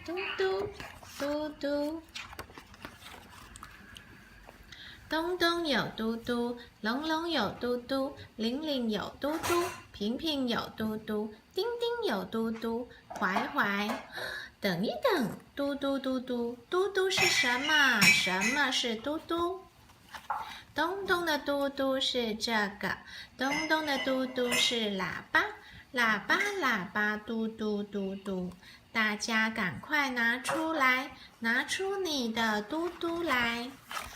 嘟嘟嘟嘟。东东有嘟嘟，龙龙有嘟嘟，玲玲有嘟嘟，平平有嘟嘟，丁丁有嘟嘟，怀怀。等一等，嘟嘟嘟嘟，嘟嘟是什么？什么是嘟嘟？东东的嘟嘟是这个，东东的嘟嘟是喇叭，喇叭喇叭嘟嘟嘟嘟。大家赶快拿出来，拿出你的嘟嘟来。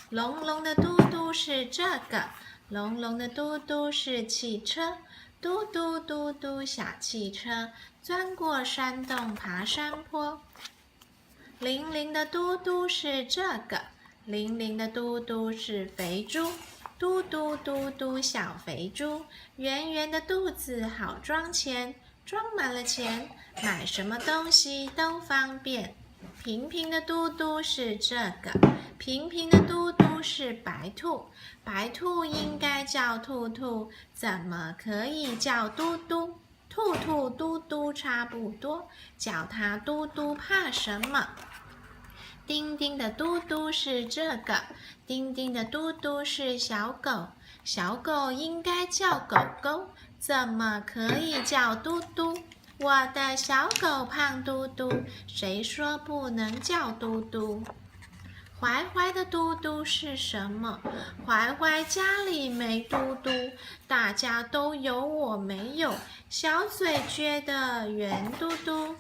龙龙的嘟嘟是这个，龙龙的嘟嘟是汽车，嘟嘟嘟嘟小汽车，钻过山洞爬山坡。玲玲的嘟嘟是这个，玲玲的嘟嘟是肥猪，嘟嘟嘟嘟小肥猪，圆圆的肚子好装钱，装满了钱，买什么东西都方便。平平的嘟嘟是这个，平平的嘟嘟是白兔，白兔应该叫兔兔，怎么可以叫嘟嘟？兔兔嘟嘟差不多，叫它嘟嘟怕什么？丁丁的嘟嘟是这个，丁丁的嘟嘟是小狗，小狗应该叫狗狗，怎么可以叫嘟嘟？我的小狗胖嘟嘟，谁说不能叫嘟嘟？怀怀的嘟嘟是什么？怀怀家里没嘟嘟，大家都有我没有，小嘴撅得圆嘟嘟。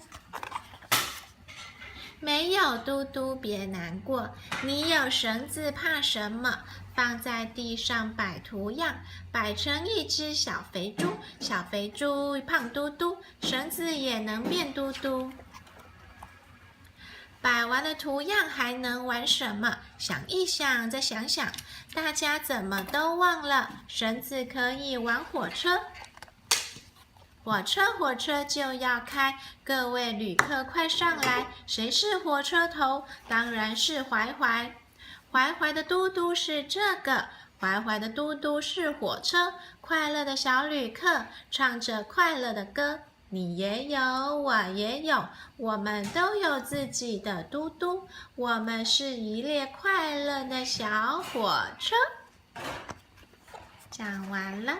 没有嘟嘟别难过，你有绳子怕什么？放在地上摆图样，摆成一只小肥猪，小肥猪胖嘟嘟，绳子也能变嘟嘟。摆完了图样还能玩什么？想一想，再想想，大家怎么都忘了，绳子可以玩火车。火车就要开，各位旅客快上来！谁是火车头？当然是怀怀。怀怀的嘟嘟是这个，怀怀的嘟嘟是火车。快乐的小旅客唱着快乐的歌，你也有，我也有，我们都有自己的嘟嘟。我们是一列快乐的小火车。讲完了。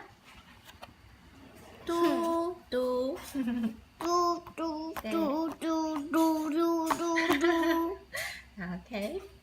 嘟嘟，嘟嘟嘟嘟嘟嘟嘟嘟。OK。